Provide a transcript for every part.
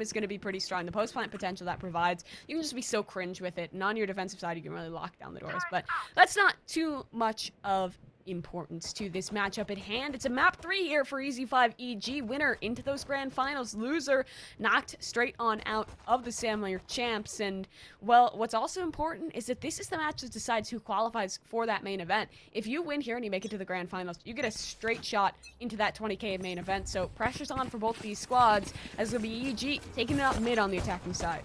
is going to be pretty strong. The post plant potential that provides, you can just be so cringe with it. And on your defensive side, you can really lock down the doors. But that's not too much of importance to this matchup at hand. It's a map 3 here for EZ5 EG. Winner into those grand finals. Loser knocked straight on out of the Samler champs. And, well, what's also important is that this is the match that decides who qualifies for that main event. If you win here and you make it to the grand finals, you get a straight shot into that 20k main event. So pressure's on for both these squads, as it'll be EG taking it up mid on the attacking side.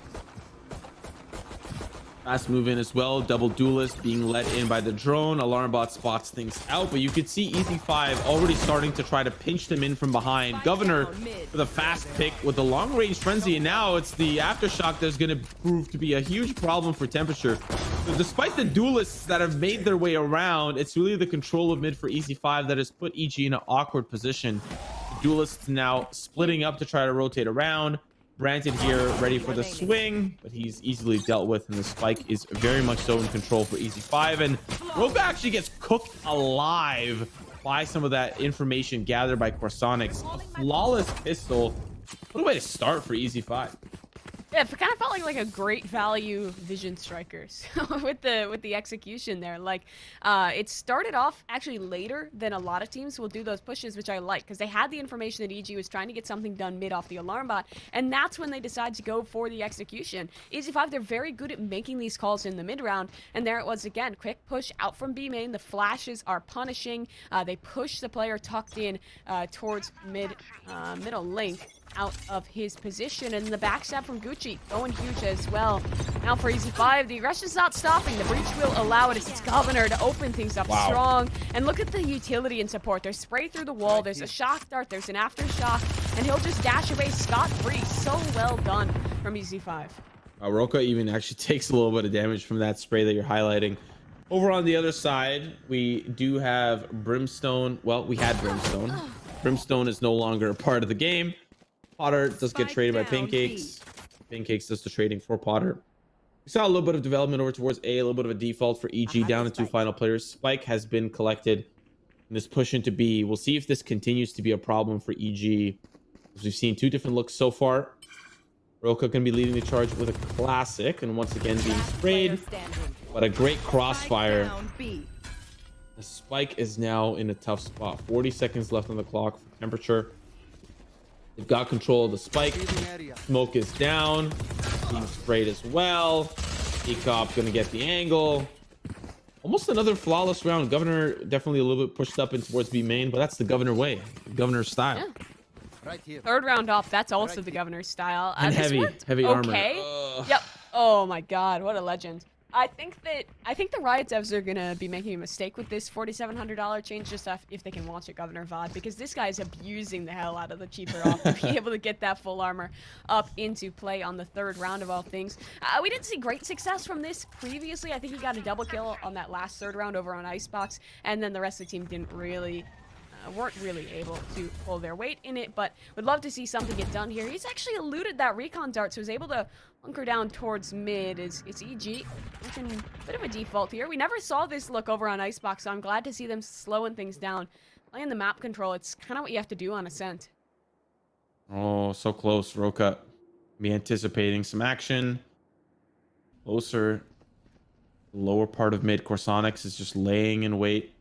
Fast move in as well. Double duelist being let in by the drone. Alarmbot spots things out, but you could see EZ5 already starting to try to pinch them in from behind. Governor with a fast pick with the long range frenzy, and now it's the aftershock that's going to prove to be a huge problem for Temperature. So despite the duelists that have made their way around, it's really the control of mid for EZ5 that has put EG in an awkward position. The duelists now splitting up to try to rotate around. Branted here, ready for the swing, but he's easily dealt with, and the spike is very much so in control for EZ5. And Roka actually gets cooked alive by some of that information gathered by Corsonics. A flawless pistol. What a way to start for EZ5. Yeah, it kind of felt like a great value Vision Strikers with the execution there. Like, it started off actually later than a lot of teams will do those pushes, which I like, because they had the information that EG was trying to get something done mid off the alarm bot, and that's when they decide to go for the execution. EZ5, they're very good at making these calls in the mid round, and there it was again. Quick push out from B main. The flashes are punishing. They push the player tucked in towards middle link, out of his position, and the backstab from Gucci going huge as well. Now for EZ5, the aggression's not stopping. The breach will allow it as it's Governor to open things up strong. And look at the utility and support. There's spray through the wall, there's a shock dart, there's an aftershock, and he'll just dash away scot-free. So well done from EZ5. Roka even actually takes a little bit of damage from that spray that you're highlighting. Over on the other side, we do have Brimstone. Well, we had Brimstone. Brimstone is no longer a part of the game. Potter does get traded by Pancakes. Pancakes does the trading for Potter. We saw a little bit of development over towards A, a little bit of a default for EG down to 2 final players. Spike has been collected in this push into B. We'll see if this continues to be a problem for EG, as we've seen 2 different looks so far. Roka can be leading the charge with a classic, and once again being sprayed, but a great crossfire. The Spike is now in a tough spot. 40 seconds left on the clock for Temperature. They've got control of the spike. Smoke is down. Being sprayed as well. Ecop gonna get the angle. Almost another flawless round. Governor definitely a little bit pushed up in towards B main, but that's the Governor way. Governor style. Yeah. Right here. Third round off, that's also the Governor's style. And heavy armor. Okay. Yep. Oh my god, what a legend. I think the Riot devs are gonna be making a mistake with this $4,700 change just if they can launch a Governor VOD, because this guy is abusing the hell out of the cheaper off to be able to get that full armor up into play on the 3rd round of all things. We didn't see great success from this previously. I think he got a double kill on that last 3rd round over on Icebox, and then the rest of the team weren't really able to pull their weight in it, but would love to see something get done here. He's actually eluded that recon dart, so he's able to hunker down towards mid. It's EG looking a bit of a default here. We never saw this look over on Icebox, so I'm glad to see them slowing things down. Playing the map control, it's kind of what you have to do on Ascent. Oh, so close. Roka be anticipating some action. Closer. Lower part of mid. Corsonics is just laying in wait.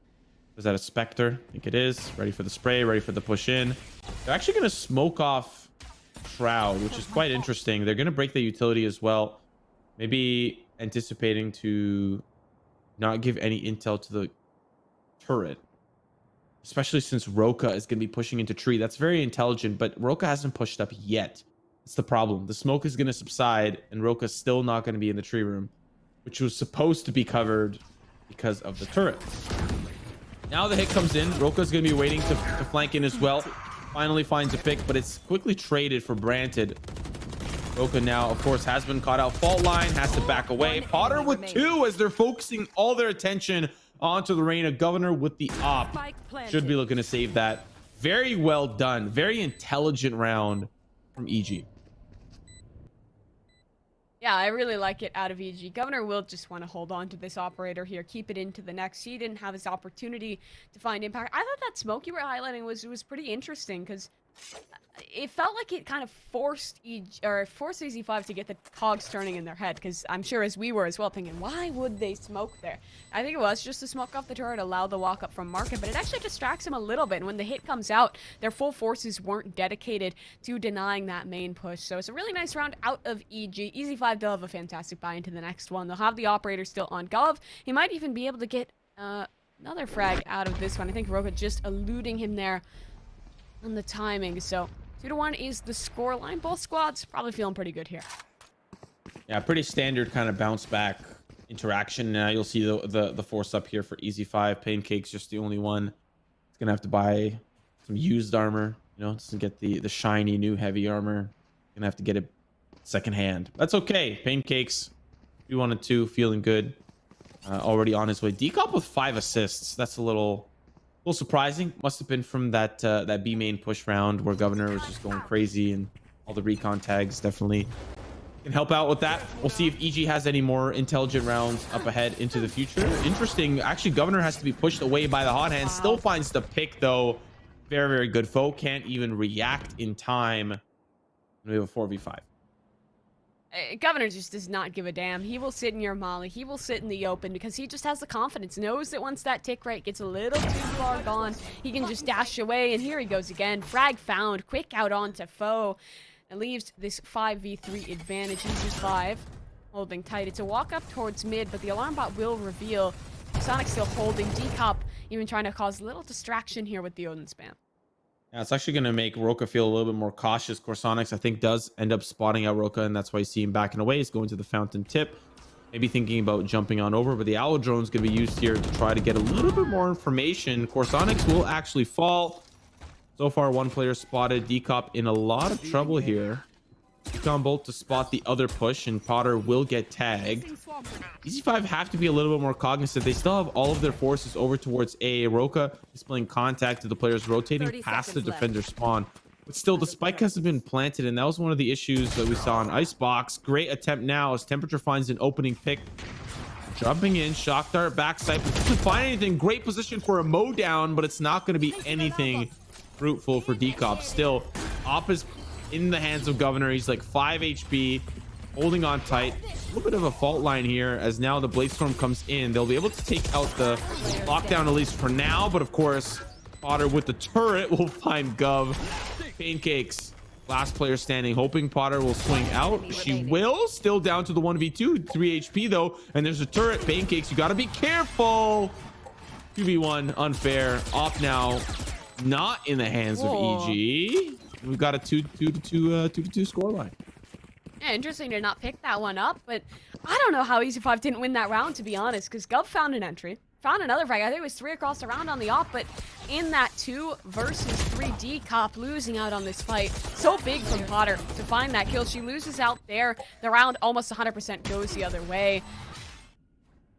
Is that a Spectre? I think it is. Ready for the spray, ready for the push in. They're actually going to smoke off Shroud, which is quite interesting. They're going to break the utility as well. Maybe anticipating to not give any intel to the turret. Especially since Roka is going to be pushing into tree. That's very intelligent, but Roka hasn't pushed up yet. That's the problem. The smoke is going to subside, and Roka's still not going to be in the tree room, which was supposed to be covered because of the turret. Now the hit comes in. Roka's going to be waiting to flank in as well. Finally finds a pick, but it's quickly traded for Branted. Roka now, of course, has been caught out. Fault line, has to back away. Potter with 2 as they're focusing all their attention onto the Reina. Governor with the op. Should be looking to save that. Very well done. Very intelligent round from EG. Yeah, I really like it out of EG. Governor will just want to hold on to this operator here, keep it into the next. He didn't have his opportunity to find impact. I thought that smoke you were highlighting was pretty interesting, because It felt like it kind of forced EZ5 to get the cogs turning in their head, because I'm sure as we were as well thinking, why would they smoke there? I think it was just to smoke off the turret, allow the walk up from market, but it actually distracts him a little bit. And when the hit comes out, their full forces weren't dedicated to denying that main push. So it's a really nice round out of EG. EZ5, they'll have a fantastic buy into the next one. They'll have the operator still on Gov. He might even be able to get another frag out of this one. I think Roka just eluding him there on the timing. So 2-1 is the score line. Both squads probably feeling pretty good here. Yeah, pretty standard kind of bounce back interaction. Now you'll see the force up here for EZ5. Pancake's just the only one. It's gonna have to buy some used armor, you know, to get the shiny new heavy armor. Gonna have to get it secondhand. That's okay. Pancake's 3-1-2, feeling good. Already on his way. Decop with 5 assists. That's a little surprising. Must have been from that B main push round where Governor was just going crazy, and all the recon tags definitely can help out with that. We'll see if EG has any more intelligent rounds up ahead into the future. Interesting. Actually, Governor has to be pushed away by the hot hand. Still finds the pick though. Very, very good. Foe can't even react in time. We have a 4v5. Governor just does not give a damn. He will sit in your molly. He will sit in the open because he just has the confidence. Knows that once that tick rate gets a little too far gone, he can just dash away. And here he goes again. Frag found. Quick out onto Foe. And leaves this 5v3 advantage. EZ5 holding tight. It's a walk up towards mid, but the alarm bot will reveal. Sonic still holding. Decop even trying to cause a little distraction here with the Odin spam. Yeah, it's actually going to make Roka feel a little bit more cautious. Corsonix, I think, does end up spotting out Roka, and that's why you see him backing away. He's going to the fountain tip. Maybe thinking about jumping on over, but the Owl Drone is going to be used here to try to get a little bit more information. Corsonix will actually fall. So far, one player spotted. Decop in a lot of trouble here. Decon Bolt to spot the other push, and Potter will get tagged. EZ5 have to be a little bit more cognizant. They still have all of their forces over towards A. Roka displaying contact to the players rotating past the defender spawn. But still, the spike hasn't been planted, and that was one of the issues that we saw on Icebox. Great attempt now as Temperature finds an opening pick. Jumping in, shock dart, backside. Doesn't find anything. Great position for a mow down, but it's not going to be anything fruitful for Decop. Still, Op is in the hands of Governor. He's like 5 HP, holding on tight. A little bit of a fault line here as now the Blade Storm comes in. They'll be able to take out the lockdown at least for now, but of course, Potter with the turret will find Gov. Pancakes, last player standing, hoping Potter will swing out. She will. Still down to the 1v2, 3 HP though, and there's a turret. Pancakes, you gotta be careful. 2v1, unfair. Op now, not in the hands of EG. We've got a 2-2 scoreline. Yeah, interesting to not pick that one up, but I don't know how EZ5 didn't win that round, to be honest, because Gov found an entry, found another frag. I think it was 3 across the round on the op, but in that 2 versus 3 Decop losing out on this fight. So big from Potter to find that kill. She loses out there. The round almost 100% goes the other way.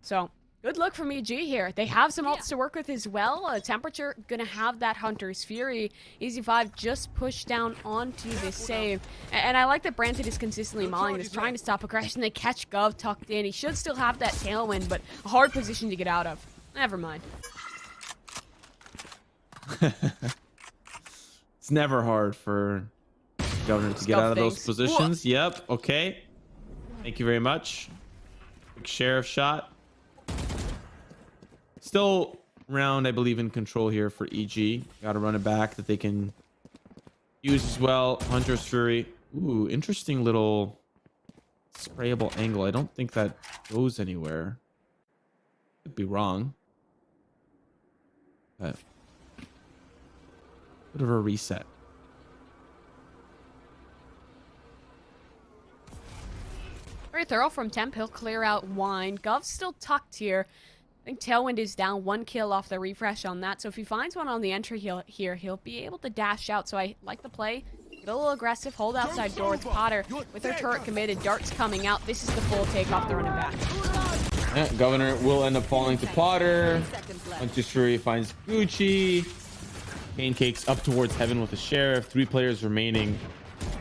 So good luck from EG here. They have some ults to work with as well. Temperature gonna have that Hunter's Fury. EZ5 just pushed down onto this save. And I like that Branton is consistently mauling this, trying to stop aggression. They catch Gov tucked in. He should still have that tailwind, but a hard position to get out of. Never mind. It's never hard for Governor to get out of those positions. Whoa. Yep. Okay. Thank you very much. Big sheriff shot. Still round, I believe, in control here for EG. Got to run it back that they can use as well. Hunter's Fury. Ooh, interesting little sprayable angle. I don't think that goes anywhere. Could be wrong. But bit of a reset. Very thorough from Temp. He'll clear out Wine. Gov's still tucked here. I think Tailwind is down 1 kill off the refresh on that. So if he finds one on the entry he'll be able to dash out. So I like the play. Get a little aggressive. Hold outside door with Potter. With her turret committed. Darts coming out. This is the full take off the running back. Yeah, Governor will end up falling to Potter. Hunter's Fury finds Gucci. Pancakes up towards heaven with the Sheriff. 3 players remaining.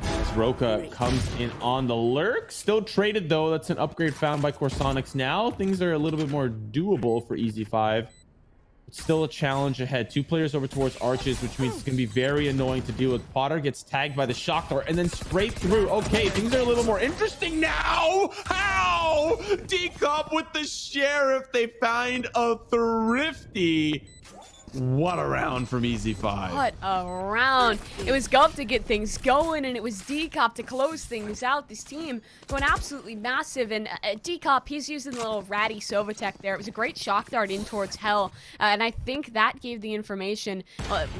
As Roka comes in on the lurk. Still traded though. That's an upgrade found by Corsonix now. Things are a little bit more doable for EZ5. Still a challenge ahead. 2 players over towards arches, which means it's going to be very annoying to deal with. Potter gets tagged by the shock dart and then straight through. Okay, things are a little more interesting now. How? D-Cup with the sheriff. They find a thrifty. What a round from EZ5. What a round. It was Gov to get things going, and it was D-Cop to close things out. This team going absolutely massive, and D-Cop, he's using the little ratty Sovatech there. It was a great shock dart in towards Hell, and I think that gave the information.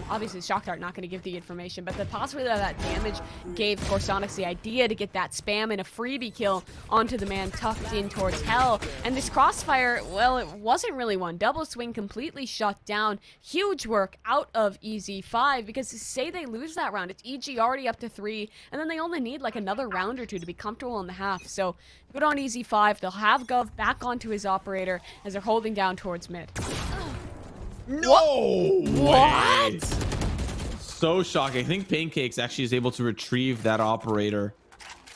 Obviously, the shock dart not going to give the information, but the possibility of that damage gave Corsonics the idea to get that spam and a freebie kill onto the man tucked in towards Hell. And this crossfire, well, it wasn't really one. Double swing completely shut down. Huge work out of EZ5, because say they lose that round, it's EG already up to 3, and then they only need like another round or 2 to be comfortable in the half. So good on EZ5. They'll have Gov back onto his operator as they're holding down towards mid. No! What? So shocking. I think Pancakes actually is able to retrieve that operator.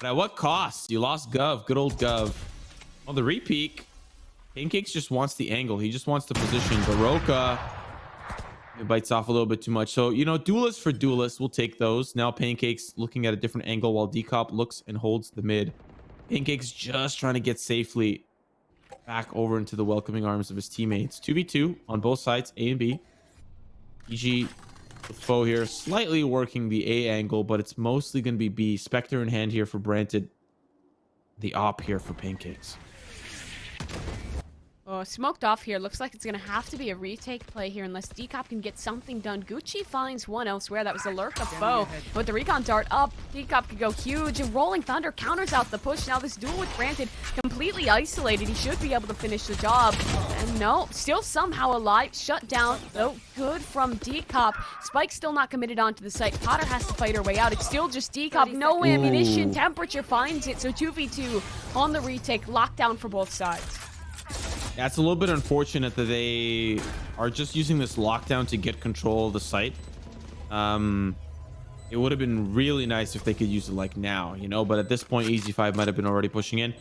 But at what cost? You lost Gov. Good old Gov. Well, the repeat. Pancakes just wants the angle. He just wants the position. Baroka. It bites off a little bit too much. So, you know, duelists for duelists, we'll take those. Now Pancakes looking at a different angle while D-Cop looks and holds the mid. Pancakes just trying to get safely back over into the welcoming arms of his teammates. 2v2 on both sides, A and B. EG with Foe here, slightly working the A angle, but it's mostly going to be B. Spectre in hand here for Branted. The op here for Pancakes. Oh, smoked off here. Looks like it's going to have to be a retake play here unless D-Cop can get something done. Gucci finds one elsewhere. That was the lurk of Foe. With the recon dart up, D-Cop could go huge. And Rolling Thunder counters out the push. Now this duel with Granted completely isolated. He should be able to finish the job. And no, still somehow alive. Shut down. Oh, good from D-Cop. Spike's still not committed onto the site. Potter has to fight her way out. It's still just D-Cop. No ammunition. Temperature finds it. So 2v2 on the retake. Lockdown for both sides. Yeah, it's a little bit unfortunate that they are just using this lockdown to get control of the site. It would have been really nice if they could use it like now, you know, but at this point, EZ5 might have been already pushing in.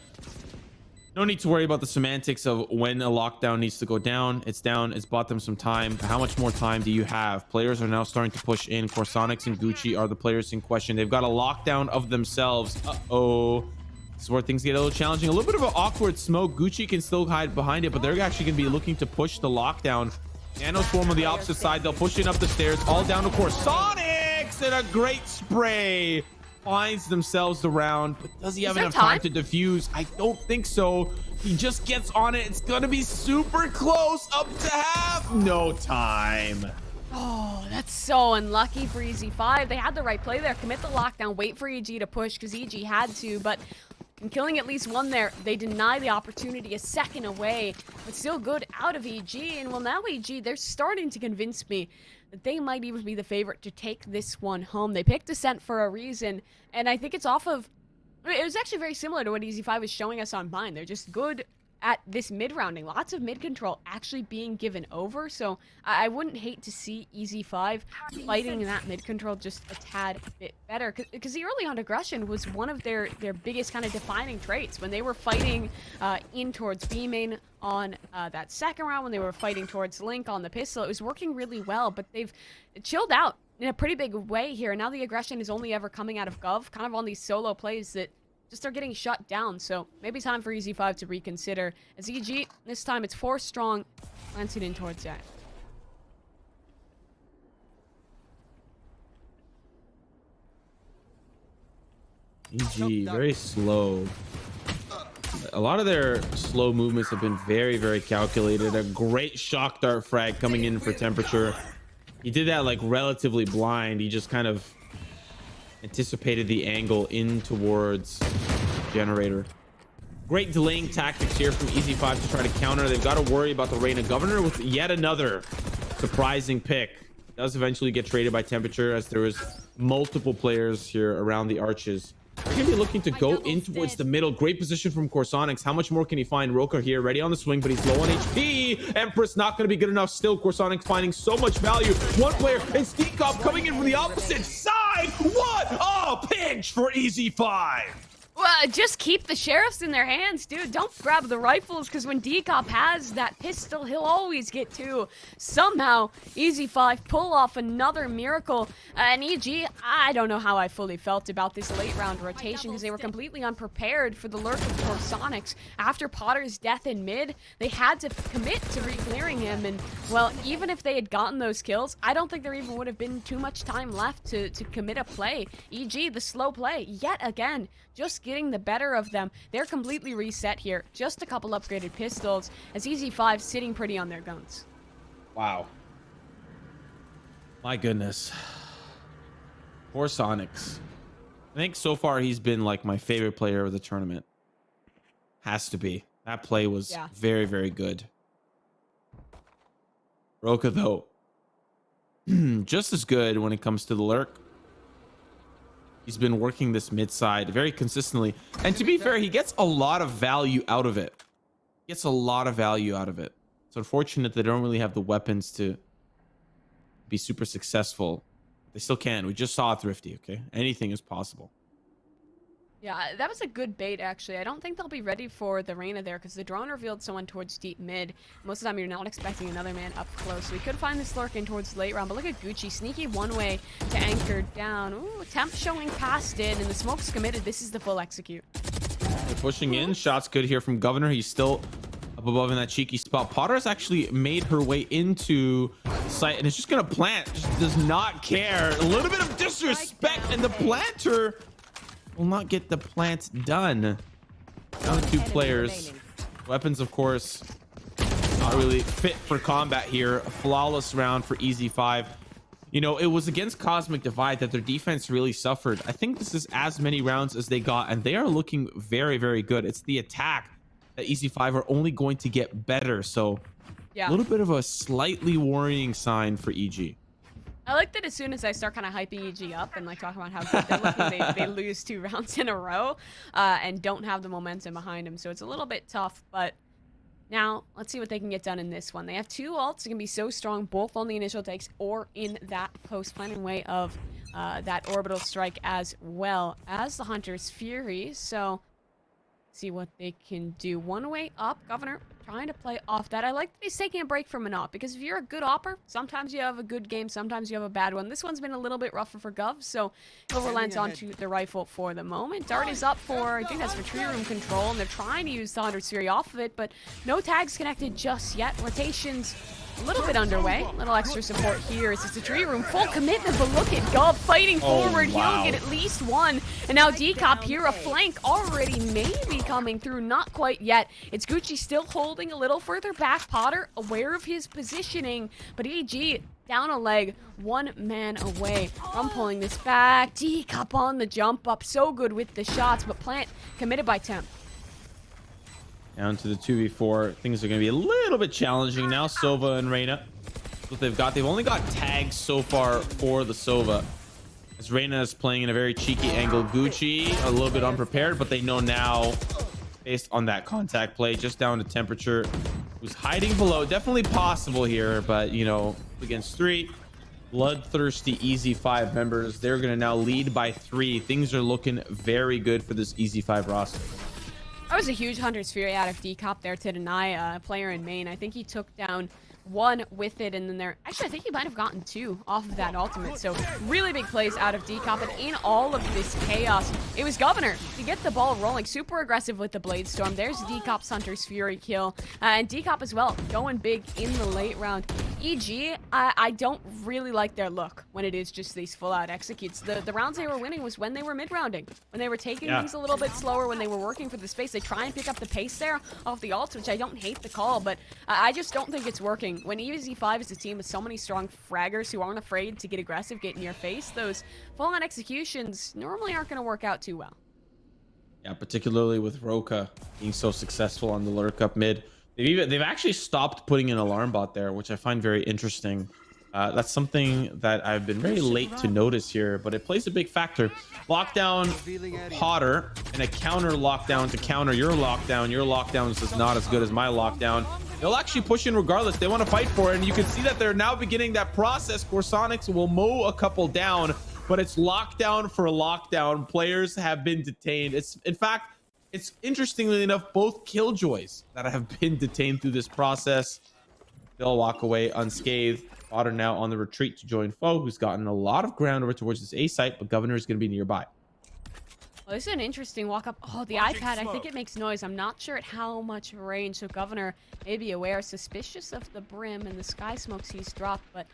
No need to worry about the semantics of when a lockdown needs to go down. It's down. It's bought them some time. How much more time do you have? Players are now starting to push in. Corsonics and Gucci are the players in question. They've got a lockdown of themselves. Uh-oh. This is where things get a little challenging. A little bit of an awkward smoke. Gucci can still hide behind it, but they're actually going to be looking to push the lockdown. Nano Swarm on the opposite side. They'll push in up the stairs, all down to Corsonics, and a great spray. Finds themselves the round, but does he have enough time to defuse? I don't think so. He just gets on it. It's going to be super close, up to half. No time. Oh, that's so unlucky for EZ5. They had the right play there. Commit the lockdown, wait for EG to push because EG had to, but in killing at least one there, they deny the opportunity a second away, but still good out of EG. And well, now EG, they're starting to convince me that they might even be the favorite to take this one home. They picked Descent for a reason, and I think it's off of... It was actually very similar to what EZ5 was showing us on Mine. They're just good at this mid-rounding. Lots of mid-control actually being given over, so I wouldn't hate to see EZ5 fighting in that mid-control just a tad bit better, because the early on aggression was one of their biggest kind of defining traits. When they were fighting in towards B main on that second round, when they were fighting towards Link on the pistol, it was working really well, but they've chilled out in a pretty big way here. Now the aggression is only ever coming out of Gov, kind of on these solo plays that just are getting shut down. So maybe time for EZ5 to reconsider. As EG, this time it's 4 strong, lancing in towards that. EG, very slow. A lot of their slow movements have been very, very calculated. A great shock dart frag coming in for Temperature. He did that like relatively blind. He just kind of anticipated the angle in towards Generator. Great delaying tactics here from EZ5 to try to counter. They've got to worry about the Reign of Governor with yet another surprising pick. Does eventually get traded by Temperature as there is multiple players here around the arches. They're going to be looking to go in towards the middle. Great position from Corsonics. How much more can he find? Roka here, ready on the swing, but he's low on HP. Empress not going to be good enough. Still, Corsonics finding so much value. One player, and Steakop coming in from the opposite side. What a pinch for EZ5. Well, Just keep the sheriffs in their hands, dude. Don't grab the rifles, because when Decop has that pistol, he'll always get two. Somehow, EZ5 pull off another miracle. And EG, I don't know how I fully felt about this late round rotation, because they were completely unprepared for the lurk of Corsonics. After Potter's death in mid, they had to commit to re-clearing him. And, well, even if they had gotten those kills, I don't think there even would have been too much time left to commit a play. EG, the slow play, yet again, just getting the better of them. They're completely reset here. Just a couple upgraded pistols, as EZ5 sitting pretty on their guns. Wow. My goodness. Poor Sonics. I think so far he's been like my favorite player of the tournament. Has to be. That play was very, very good. Roka, though, just as good when it comes to the lurk. He's been working this mid side very consistently. And to be fair, he gets a lot of value out of it. It's unfortunate they don't really have the weapons to be super successful. They still can. We just saw Thrifty, okay? Anything is possible. Yeah, that was a good bait, actually. I don't think they'll be ready for the Reyna there, because the drone revealed someone towards deep mid. Most of the time, you're not expecting another man up close. So we could find this lurk in towards the late round, but look at Gucci. Sneaky one way to anchor down. Ooh, Temp showing past it, and the smoke's committed. This is the full execute. They're pushing in. Shots good here from Governor. He's still up above in that cheeky spot. Potter's actually made her way into sight, and it's just going to plant. Just does not care. A little bit of disrespect, and the planter will not get the plant done. Down to two players. Weapons, of course, not really fit for combat here. A flawless round for EZ5. You know, it was against Cosmic Divide that their defense really suffered. I think this is as many rounds as they got, and they are looking very, very good. It's the attack that EZ5 are only going to get better. So a little bit of a slightly worrying sign for EG. I like that as soon as I start kind of hyping EG up and like talking about how good they're looking, they lose 2 rounds in a row and don't have the momentum behind them. So it's a little bit tough, but now let's see what they can get done in this one. They have 2 ults. It can be so strong, both on the initial takes or in that post-planning way of that orbital strike, as well as the Hunter's Fury. So see what they can do. One way up, Governor trying to play off that. I like that he's taking a break from an op, because if you're a good opper, sometimes you have a good game, sometimes you have a bad one. This one's been a little bit rougher for Gov, so he'll relent onto the rifle for the moment. Dart is up for, I think that's for tree room control, and they're trying to use the Hunter's Fury off of it, but no tags connected just yet. Rotations a little bit underway. A little extra support here. It's just a tree room. Full commitment, but look at Gov fighting forward. He'll get at least one. And now Decop here, a flank already maybe coming through. Not quite yet. It's Gucci still holding a little further back. Potter aware of his positioning, but EG down a leg, 1 man away from pulling this back. Decop on the jump up. So good with the shots, but plant committed by Temp. Down to the 2v4. Things are going to be a little bit challenging now. Sova and Reyna. That's what they've got. They've only got tags so far for the Sova, as Reyna is playing in a very cheeky angle. Gucci a little bit unprepared, but they know now, based on that contact play, just down to temperature, who's hiding below. Definitely possible here, but you know, against 3 bloodthirsty EZ5 members, they're going to now lead by 3. Things are looking very good for this EZ5 roster. That was a huge Hunter's Fury out of Decop there to deny a player in main. I think he took down 1 with it, and then there, actually I think he might have gotten 2 off of that ultimate. So really big plays out of Decop, and in all of this chaos, it was Governor to get the ball rolling. Super aggressive with the Blade Storm. There's Decop's Hunter's Fury kill, and Decop as well going big in the late round. EG, I don't really like their look when it is just these full-out executes. The rounds they were winning was when they were mid-rounding, when they were taking things a little bit slower, when they were working for the space. They try and pick up the pace there off the ults, which I don't hate the call, but I just don't think it's working. When EZ5 is a team with so many strong fraggers who aren't afraid to get aggressive, get in your face, those full-on executions normally aren't going to work out too well. Yeah, particularly with Roka being so successful on the lurk up mid. They've actually stopped putting an alarm bot there, which I find very interesting. That's something that I've been very late to notice here, but it plays a big factor. Lockdown Potter and a counter lockdown to counter your lockdown. Your lockdown is just not as good as my lockdown. They'll actually push in regardless. They want to fight for it, and you can see that they're now beginning that process. Corsonics will mow a couple down, but it's lockdown for lockdown. Players have been detained. It's, in fact, It's interestingly enough, both Killjoys that have been detained through this process. They'll walk away unscathed. Potter now on the retreat to join Foe, who's gotten a lot of ground over towards this A site, but Governor is going to be nearby. Well, this is an interesting walk up. Oh, the iPad, I think it makes noise. I'm not sure at how much range, so Governor may be aware, suspicious of the brim and the sky smokes he's dropped, but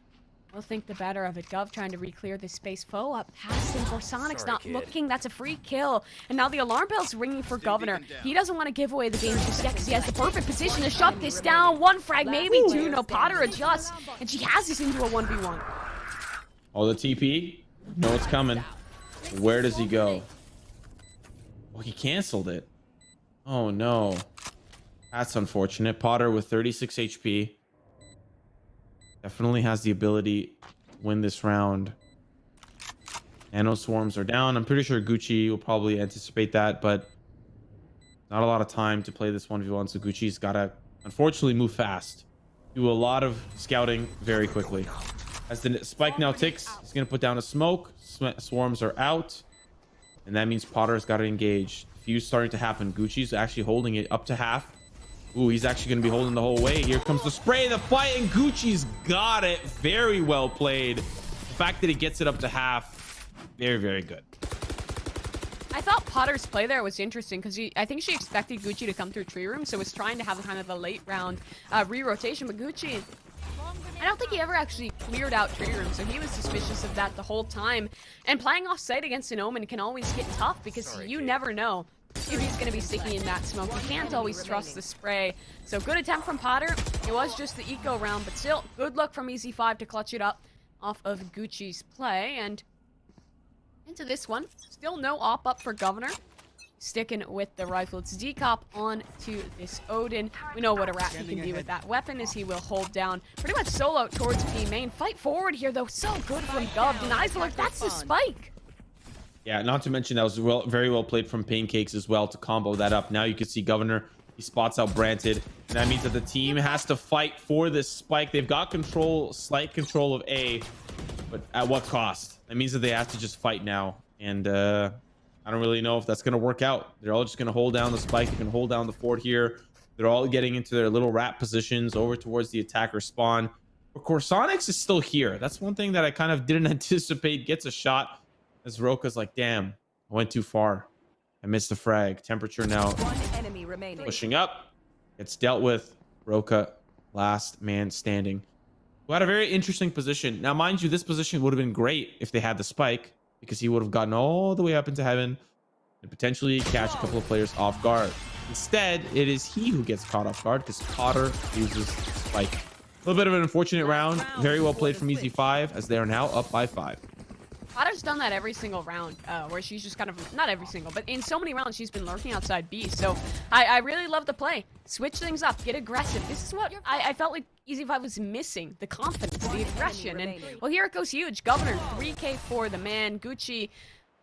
we'll think the better of it. Gov trying to re-clear this space. Foe up past him. Sonic's not looking. That's a free kill. And now the alarm bell's ringing for Governor. He doesn't want to give away the game just yet because he has the perfect position to shut this down. One frag, maybe two. No, Potter adjusts, and she has this into a 1v1. Oh, the TP? No, it's coming. Where does he go? Oh, he canceled it. Oh, no. That's unfortunate. Potter with 36 HP. Definitely has the ability to win this round. Nano swarms are down. I'm pretty sure Gucci will probably anticipate that, but not a lot of time to play this 1v1, so Gucci's got to, unfortunately, move fast. Do a lot of scouting very quickly. As the spike now ticks, he's going to put down a smoke. Swarms are out. And that means Potter's got to engage. Fuse starting to happen. Gucci's actually holding it up to half. Ooh, he's actually going to be holding the whole way. Here comes the spray, the fight, and Gucci's got it. Very well played. The fact that he gets it up to half, very, very good. I thought Potter's play there was interesting because I think she expected Gucci to come through tree room, so was trying to have kind of a late round re-rotation. But Gucci, I don't think he ever actually cleared out tree room, so he was suspicious of that the whole time. And playing off site against an Omen can always get tough because you never know if he's going to be sticky in that smoke. You can't always trust the spray. So good attempt from Potter. It was just the eco round, but still good luck from EZ5 to clutch it up off of Gucci's play. And into this one, still no op up for Governor. Sticking with the rifle. It's Decop on to this Odin. We know what a rat he can do with that weapon, as he will hold down pretty much solo towards B main. Fight forward here, though. So good from Gov. Denies alert. That's the spike. Yeah, not to mention that was very well played from Pancakes as well to combo that up. Now you can see Governor. He spots out Branted. And that means that the team has to fight for this spike. They've got control, slight control of A, but at what cost? That means that they have to just fight now. And I don't really know if that's going to work out. They're all just going to hold down the spike. They can hold down the fort here. They're all getting into their little rat positions over towards the attacker spawn. But Corsonix is still here. That's one thing that I kind of didn't anticipate. Gets a shot as Roka's like, damn, I went too far. I missed the frag. Temperature now pushing up. It's dealt with. Roka, last man standing. Who had a very interesting position. Now, mind you, this position would have been great if they had the spike, because he would have gotten all the way up into heaven and potentially catch a couple of players off guard. Instead, it is he who gets caught off guard because Potter uses spike. A little bit of an unfortunate round. Very well played from EZ5 as they are now up by 5. Potter's done that every single round, where she's just kind of, not every single, but in so many rounds she's been lurking outside B. So I really love the play. Switch things up, get aggressive. This is what I felt like EZ5 was missing, the confidence, the aggression. And well, here it goes huge. Governor 3K for the man. Gucci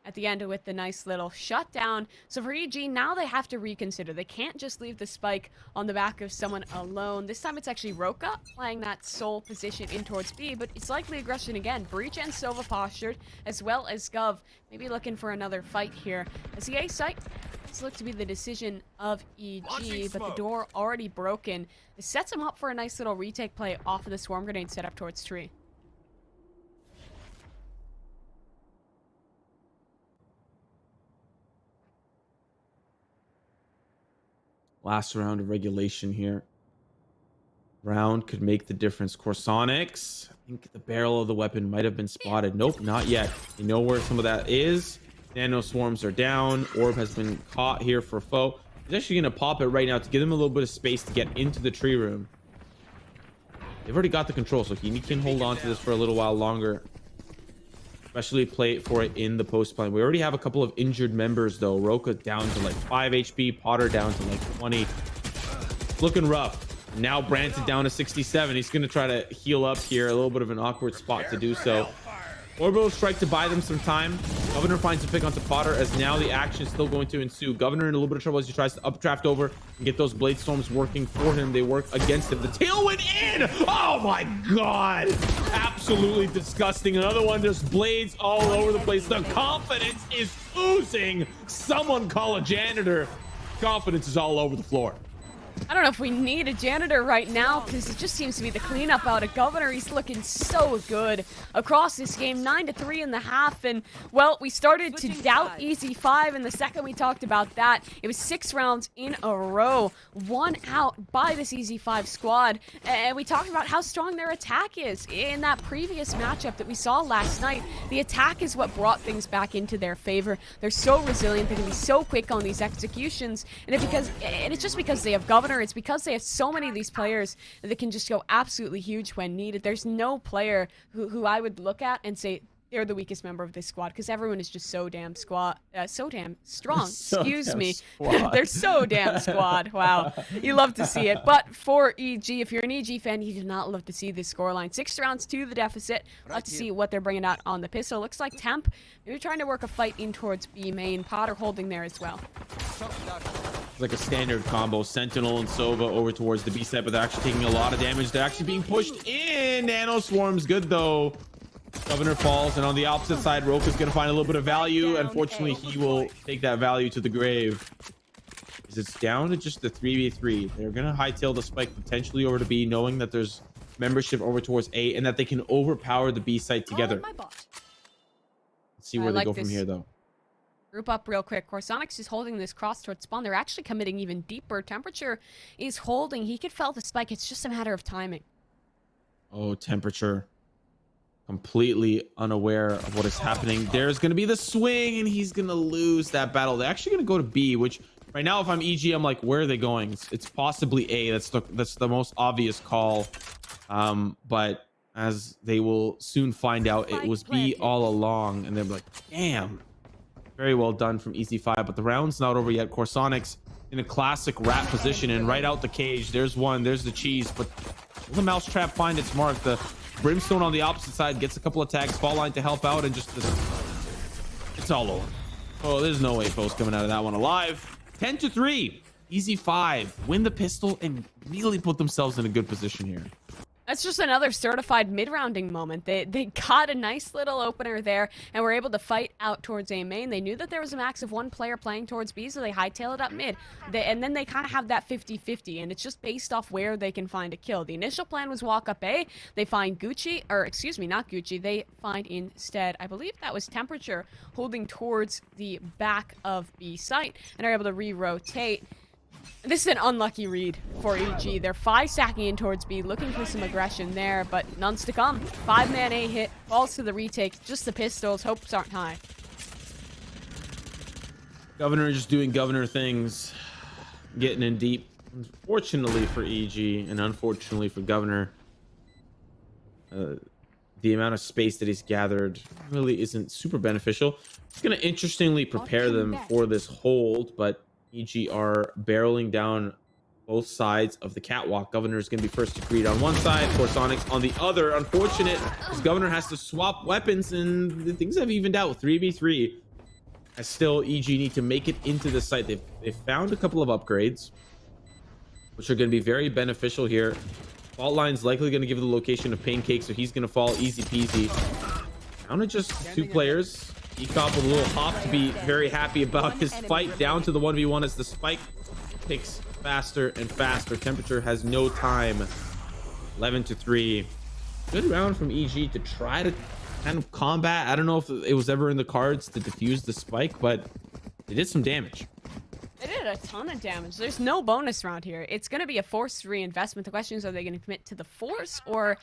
at the end with the nice little shutdown. So for EG, now they have to reconsider. They can't just leave the spike on the back of someone alone. This time it's actually Roka playing that sole position in towards B, but it's likely aggression again. Breach and Sova postured, as well as Gov. Maybe looking for another fight here. As the A site, it's looked to be the decision of EG, but the door already broken. This sets him up for a nice little retake play off of the swarm grenade set up towards tree. Last round of regulation here. Round could make the difference. Corsonix, I think the barrel of the weapon might have been spotted. Nope, not yet. You know where some of that is. Nano swarms are down. Orb has been caught here for Foe. He's actually going to pop it right now to give him a little bit of space to get into the tree room. They've already got the control, so he can hold on to this for a little while longer. Especially play for it in the post plan. We already have a couple of injured members though. Roka down to like 5 HP, Potter down to like 20. It's looking rough. Now Branton down to 67. He's gonna try to heal up here. A little bit of an awkward spot to do so. Orbital strike to buy them some time. Governor finds a pick onto Potter as now the action is still going to ensue. Governor in a little bit of trouble as he tries to updraft over and get those blade storms working for him. They work against him. The tail went in. Oh my god, absolutely disgusting. Another one, there's blades all over the place. The confidence is oozing. Someone call a janitor. Confidence is all over the floor. I don't know if we need a janitor right now because it just seems to be the cleanup out of Governor. He's looking so good across this game, 9-3 in the half. And, well, we started to doubt EZ5 in the second we talked about that. It was 6 rounds in a row, 1 out by this EZ5 squad. And we talked about how strong their attack is. In that previous matchup that we saw last night, the attack is what brought things back into their favor. They're so resilient. They can be so quick on these executions. And it's just because they have Governor. It's because they have so many of these players that can just go absolutely huge when needed. There's no player who I would look at and say they're the weakest member of this squad because everyone is just so damn strong. Excuse me. They're so damn squad. Wow. You love to see it. But for EG, if you're an EG fan, you do not love to see this scoreline. 6 rounds to the deficit. Love to see what they're bringing out on the pistol. Looks like Temp maybe trying to work a fight in towards B main. Potter holding there as well. Like a standard combo. Sentinel and Sova over towards the B side, but they're actually taking a lot of damage. They're actually being pushed in. Nano Swarm's good though. Governor falls, and on the opposite side, Roka's gonna find a little bit of value. Unfortunately, he will take that value to the grave. It's down to just the 3v3. They're gonna hightail the spike potentially over to B, knowing that there's membership over towards A and that they can overpower the B site together. Let's see where they go from here though. Group up real quick. Corsonics is holding this cross towards spawn. They're actually committing even deeper. Temperature is holding. He could fell the spike. It's just a matter of timing. Oh, Temperature. Completely unaware of what is happening. There's going to be the swing, and he's going to lose that battle. They're actually going to go to B, which right now, if I'm EG, I'm like, where are they going? It's possibly A. That's the most obvious call. But as they will soon find out, it was B all along, and they're like, damn. Very well done from EZ5, but the round's not over yet. Corsonics in a classic rat position and right out the cage. There's one. There's the cheese, but will the mousetrap find its mark? The Brimstone on the opposite side gets a couple of tags. Fall line to help out, and just it's all over. Oh, there's no way Foe's coming out of that one alive. 10-3. EZ5 win the pistol and really put themselves in a good position here. That's just another certified mid-rounding moment. They got a nice little opener there and were able to fight out towards A main. They knew that there was a max of 1 player playing towards B, so they hightail it up mid. And then they kind of have that 50-50, and it's just based off where they can find a kill. The initial plan was walk up A. They find Gucci, or excuse me, not Gucci. They find instead, I believe that was Temperature, holding towards the back of B site, and are able to re-rotate. This is an unlucky read for EG. They're 5-stacking in towards B, looking for some aggression there, but none's to come. 5-man A hit, falls to the retake, just the pistols, hopes aren't high. Governor just doing Governor things, getting in deep. Unfortunately for EG, and unfortunately for Governor, the amount of space that he's gathered really isn't super beneficial. It's going to interestingly prepare them for this hold, but EG are barreling down both sides of the catwalk. Governor is going to be first to greet on one side, Corsonics on the other. Unfortunate, because Governor has to swap weapons, and things have evened out. 3v3. As still, EG need to make it into the site. They've found a couple of upgrades, which are going to be very beneficial here. Fault line's likely going to give the location of Pancake, so he's going to fall easy peasy. Down to just 2 players. Ecop with a little hop to be very happy about his fight, down to the 1v1 as the spike picks faster and faster. Temperature has no time. 11-3. Good round from EG to try to kind of combat. I don't know if it was ever in the cards to defuse the spike, but they did some damage. They did a ton of damage. There's no bonus round here. It's going to be a forced reinvestment. The question is, are they going to commit to the force, or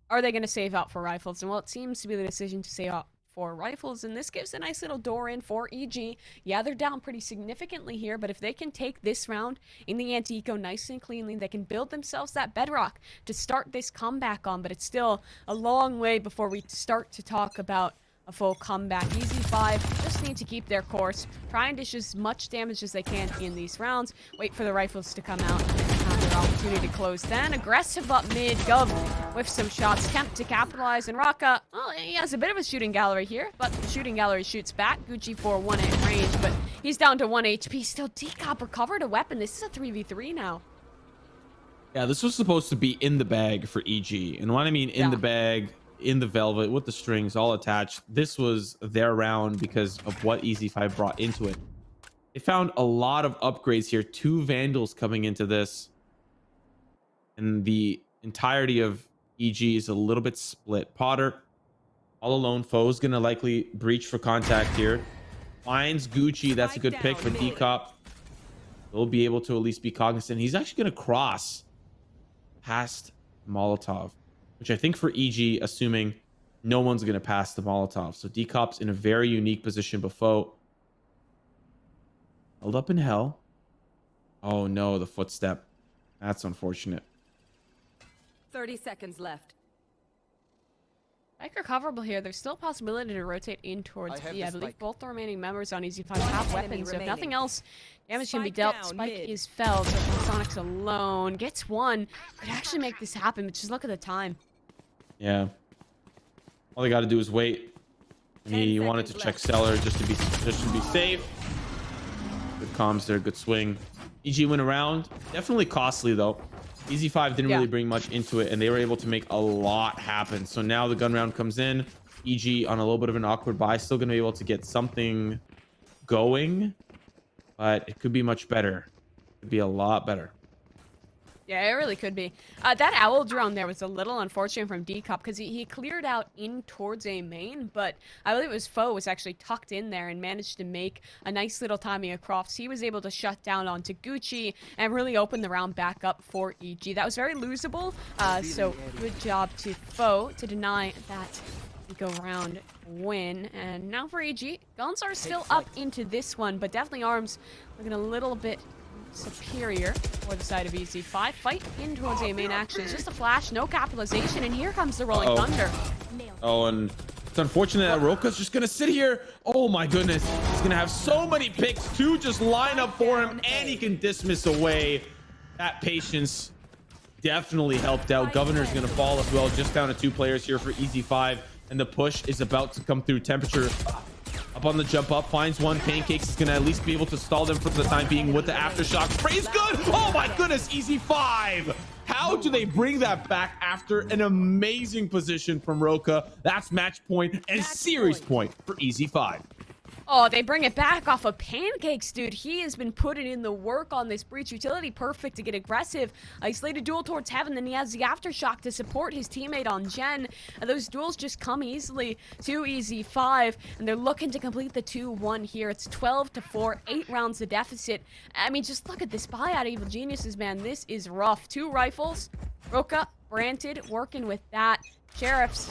are they going to save out for rifles? And well, it seems to be the decision to save out for rifles, and this gives a nice little door in for EG. Yeah, they're down pretty significantly here, but if they can take this round in the anti-eco nice and cleanly, they can build themselves that bedrock to start this comeback on, but it's still a long way before we start to talk about a full comeback. EZ5 just need to keep their course, try and dish as much damage as they can in these rounds, wait for the rifles to come out, and have their opportunity to close. Then aggressive up mid, Gov with some shots, attempt to capitalize, and Raka, well, he has a bit of a shooting gallery here, but the shooting gallery shoots back. Gucci for 1 hit range, but he's down to 1 HP. Still, Decop recovered a weapon. This is a 3v3 now. Yeah, this was supposed to be in the bag for EG, and when I mean in the bag, in the velvet with the strings all attached, this was their round because of what EZ5 brought into it. They found a lot of upgrades here. 2 Vandals coming into this. And the entirety of EG is a little bit split. Potter, all alone. Foe's going to likely breach for contact here. Finds Gucci. That's a good pick, but Decop will be able to at least be cognizant. He's actually going to cross past Molotov, which I think for EG, assuming no one's going to pass the Molotov. So Decop's in a very unique position, but Foe held up in hell. Oh no, the footstep. That's unfortunate. 30 seconds left. Like recoverable here. There's still a possibility to rotate in towards B. I believe both the remaining members on EZ5 have weapons, so if nothing else, damage can be dealt. Spike is felled, so Sonic's alone. Gets one. Could actually make this happen, but just look at the time. Yeah. All they got to do is wait. And he wanted to check cellar just to be safe. Good comms there, good swing. EG went around. Definitely costly though. EZ5 didn't really bring much into it, and they were able to make a lot happen. So now the gun round comes in. EG on a little bit of an awkward buy, still going to be able to get something going, but it could be much better. It could be a lot better. Yeah, it really could be. That owl drone there was a little unfortunate from Decop because he cleared out in towards a main, but I believe it was Foe was actually tucked in there and managed to make a nice little timing across. He was able to shut down onto Gucci and really open the round back up for EG. That was very losable, so good job to Foe to deny that go round win. And now for EG, guns are still up into this one, but definitely arms looking a little bit superior for the side of EZ5. Fight in towards a main action. It's just a flash, no capitalization, and here comes the Rolling Thunder. Oh, and it's unfortunate that Roka's just gonna sit here. Oh my goodness, he's gonna have so many picks to just line up for him, and he can dismiss away. That patience definitely helped out. Governor's gonna fall as well, just down to 2 players here for EZ5, and the push is about to come through. Temperature up on the jump up, finds one. Pancakes is gonna at least be able to stall them for the time being with the aftershock. Spray's good. Oh my goodness, EZ5. How do they bring that back after an amazing position from Roka? That's match point and series point for EZ5. Oh, they bring it back off of Pancakes, dude. He has been putting in the work on this breach utility. Perfect to get aggressive. Isolated duel towards heaven. Then he has the aftershock to support his teammate on Gen. And those duels just come easily to EZ5. And they're looking to complete the 2-1 here. It's 12-4, 8 rounds the deficit. I mean, just look at this buy out of Evil Geniuses, man. This is rough. 2 rifles. Roka, Branted, working with that. Sheriffs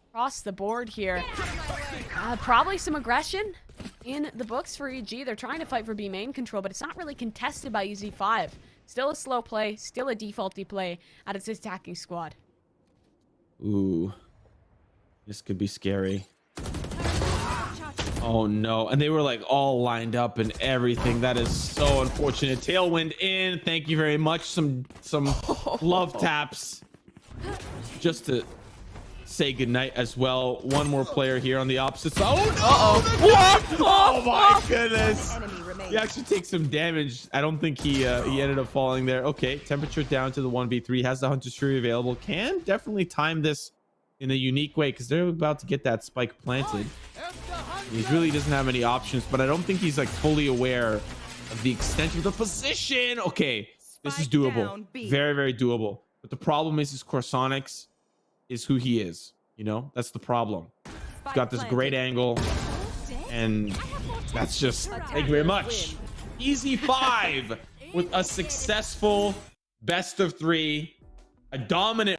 across the board here. Probably some aggression in the books for EG. They're trying to fight for B main control, but it's not really contested by EZ5. Still a slow play, still a defaulty play out of its attacking squad. Ooh, this could be scary. Oh no, and they were like all lined up and everything. That is so unfortunate. Tailwind in, thank you very much. Some love taps just to say goodnight as well. One more player here on the opposite side. Oh no! What? Oh my goodness! He actually takes some damage. I don't think he ended up falling there. Okay, temperature down to the 1v3. Has the Hunter's Fury available. Can definitely time this in a unique way because they're about to get that spike planted. He really doesn't have any options, but I don't think he's like fully aware of the extent of the position. Okay, this is doable. Very, very doable. But the problem is his Corsonics is who he is. You know, that's the problem. He's got this great angle, and that's just, thank you very much. EZ5 with a successful best of 3, a dominant